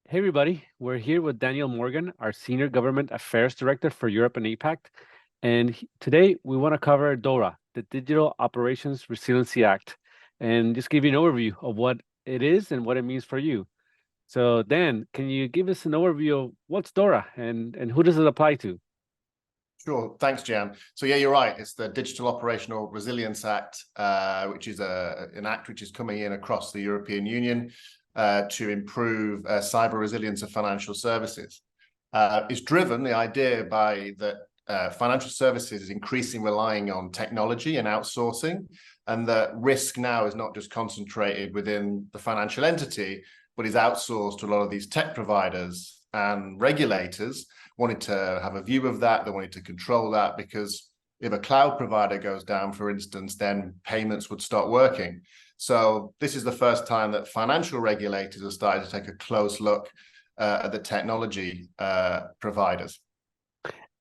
Hey everybody, we're here with Daniel Morgan, our Senior Government Affairs Director for Europe and APAC. And today we want to cover DORA, the Digital Operations Resiliency Act, and just give you an overview of what it is and what it means for you. So Dan, can you give us an overview of what's DORA and who does it apply to? Sure. Thanks, Jan. So yeah, you're right. It's the Digital Operational Resilience Act, which is an act which is coming in across the European Union to improve cyber resilience of financial services. It's driven the idea by that financial services is increasingly relying on technology and outsourcing, and that risk now is not just concentrated within the financial entity, but is outsourced to a lot of these tech providers and regulators wanted to have a view of that. They wanted to control that because if a cloud provider goes down, for instance, then payments would start working. So this is the first time that financial regulators have started to take a close look at the technology providers.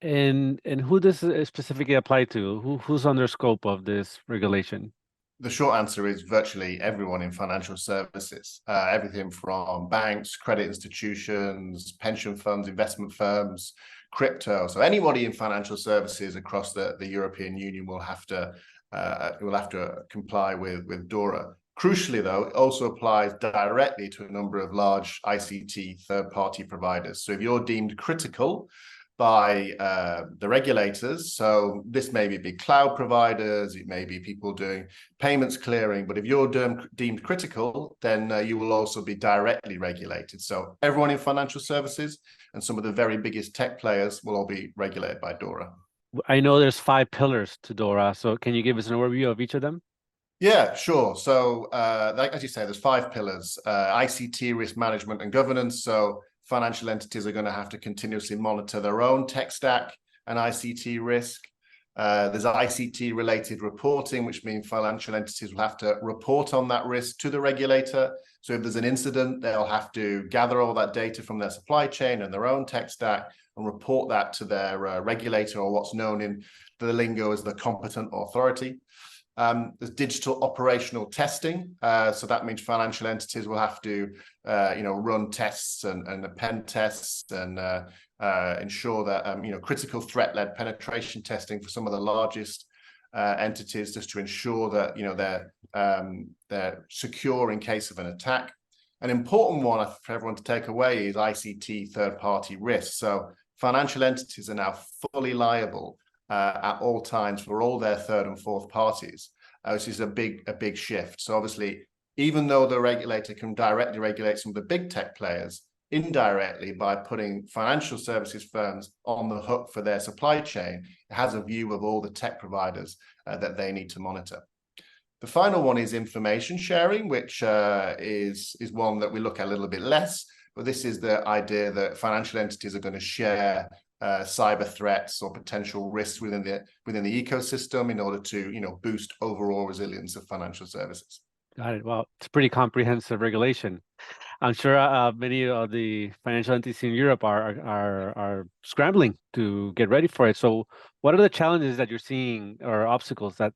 And who does it specifically apply to? Who's under scope of this regulation? The short answer is virtually everyone in financial services, everything from banks, credit institutions, pension funds, investment firms, crypto. So anybody in financial services across the European Union will have to comply with DORA. Crucially, though, it also applies directly to a number of large ICT third-party providers. So if you're deemed critical by the regulators. So this may be cloud providers, it may be people doing payments clearing, but if you're deemed critical, then you will also be directly regulated. So everyone in financial services and some of the very biggest tech players will all be regulated by DORA. I know there's 5 pillars to DORA, so can you give us an overview of each of them? Yeah, sure. So as you say, there's 5 pillars, ICT risk management and governance. So financial entities are going to have to continuously monitor their own tech stack and ICT risk. There's ICT related reporting, which means financial entities will have to report on that risk to the regulator. So if there's an incident, they'll have to gather all that data from their supply chain and their own tech stack and report that to their regulator, or what's known in the lingo as the competent authority. There's digital operational testing. So that means financial entities will have to, run tests and pen tests and ensure that, critical threat-led penetration testing for some of the largest entities, just to ensure that, they're secure in case of an attack. An important one for everyone to take away is ICT third-party risk. So financial entities are now fully liable at all times for all their third and fourth parties, which is a big shift. So obviously, even though the regulator can directly regulate some of the big tech players, indirectly by putting financial services firms on the hook for their supply chain, it has a view of all the tech providers that they need to monitor. The final one is information sharing, which is one that we look at a little bit less, but this is the idea that financial entities are going to share cyber threats or potential risks within the ecosystem in order to boost overall resilience of financial services. Got it. Well, it's a pretty comprehensive regulation. I'm sure many of the financial entities in Europe are scrambling to get ready for it. So, what are the challenges that you're seeing or obstacles that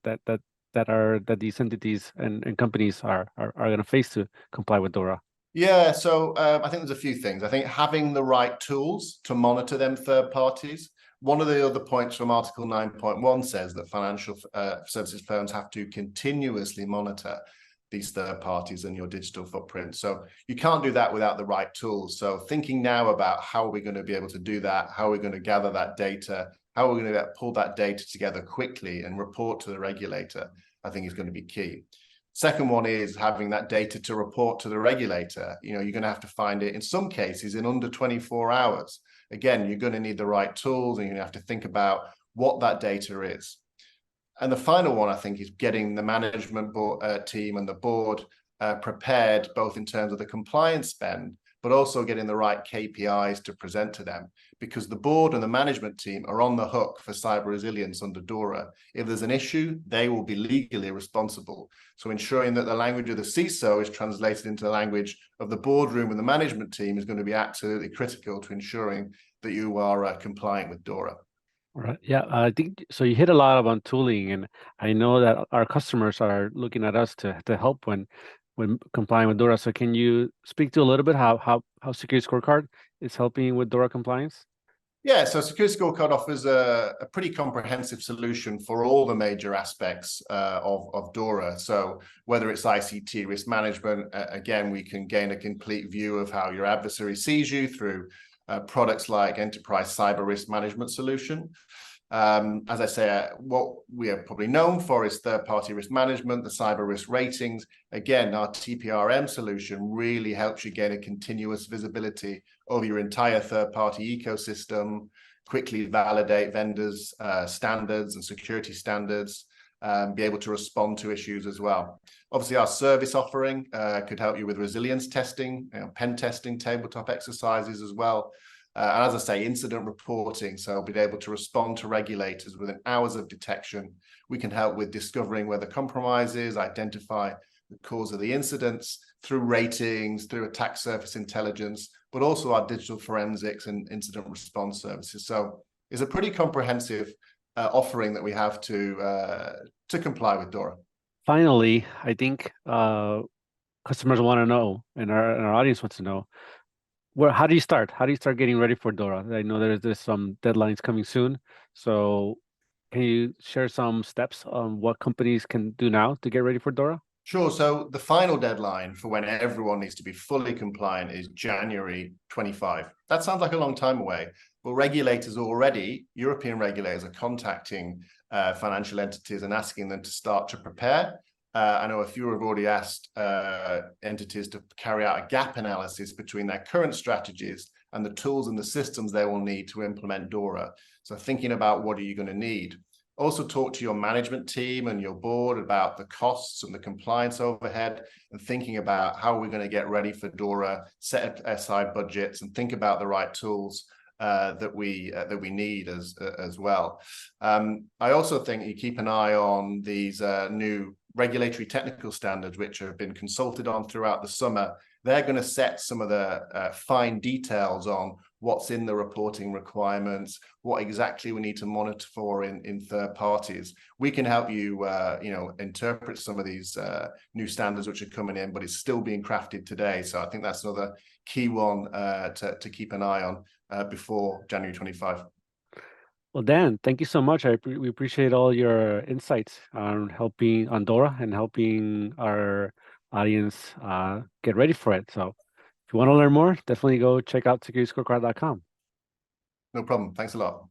these entities and companies are going to face to comply with DORA? Yeah, so I think there's a few things. I think having the right tools to monitor them third parties. One of the other points from Article 9.1 says that financial services firms have to continuously monitor these third parties and your digital footprint. So you can't do that without the right tools. So thinking now about how are we going to be able to do that, how are we going to gather that data, how are we going to pull that data together quickly and report to the regulator, I think is going to be key. Second one is having that data to report to the regulator. You're going to have to find it in some cases in under 24 hours. Again, you're going to need the right tools and you have to think about what that data is. And the final one, I think, is getting the management team and the board prepared, both in terms of the compliance spend, but also getting the right KPIs to present to them, because the board and the management team are on the hook for cyber resilience under DORA. If there's an issue, they will be legally responsible. So ensuring that the language of the CISO is translated into the language of the boardroom and the management team is going to be absolutely critical to ensuring that you are compliant with DORA. Right. Yeah, I think so. You hit a lot on tooling, and I know that our customers are looking at us to help when when complying with DORA. So can you speak to a little bit how Security Scorecard is helping with DORA compliance? Yeah, so SecurityScorecard offers a pretty comprehensive solution for all the major aspects of DORA. So whether it's ICT risk management, again, we can gain a complete view of how your adversary sees you through products like Enterprise Cyber Risk Management Solution. As I say, what we are probably known for is third-party risk management, the cyber risk ratings. Again, our TPRM solution really helps you gain a continuous visibility over your entire third-party ecosystem, quickly validate vendors' standards and security standards, be able to respond to issues as well. Obviously, our service offering could help you with resilience testing, pen testing, tabletop exercises as well. And as I say, incident reporting, so being able to respond to regulators within hours of detection. We can help with discovering where the compromise is, identify the cause of the incidents through ratings, through attack surface intelligence, but also our digital forensics and incident response services. So it's a pretty comprehensive offering that we have to comply with DORA. Finally, I think customers want to know, and our audience wants to know, how do you start? How do you start getting ready for DORA? I know there's some deadlines coming soon. So can you share some steps on what companies can do now to get ready for DORA? Sure. So the final deadline for when everyone needs to be fully compliant is January 25. That sounds like a long time away, but regulators already, European regulators, are contacting financial entities and asking them to start to prepare. I know a few have already asked entities to carry out a gap analysis between their current strategies and the tools and the systems they will need to implement DORA. So thinking about what are you going to need. Also talk to your management team and your board about the costs and the compliance overhead, and thinking about how we're going to get ready for DORA, set aside budgets, and think about the right tools that we need as well. I also think you keep an eye on these new regulatory technical standards, which have been consulted on throughout the summer. They're going to set some of the fine details on what's in the reporting requirements, what exactly we need to monitor for in third parties. We can help you, interpret some of these new standards which are coming in, but it's still being crafted today. So I think that's another key one to keep an eye on before January 25. Well, Dan, thank you so much. We appreciate all your insights on helping on DORA and helping our audience get ready for it. So if you want to learn more, definitely go check out securityscorecard.com. No problem. Thanks a lot.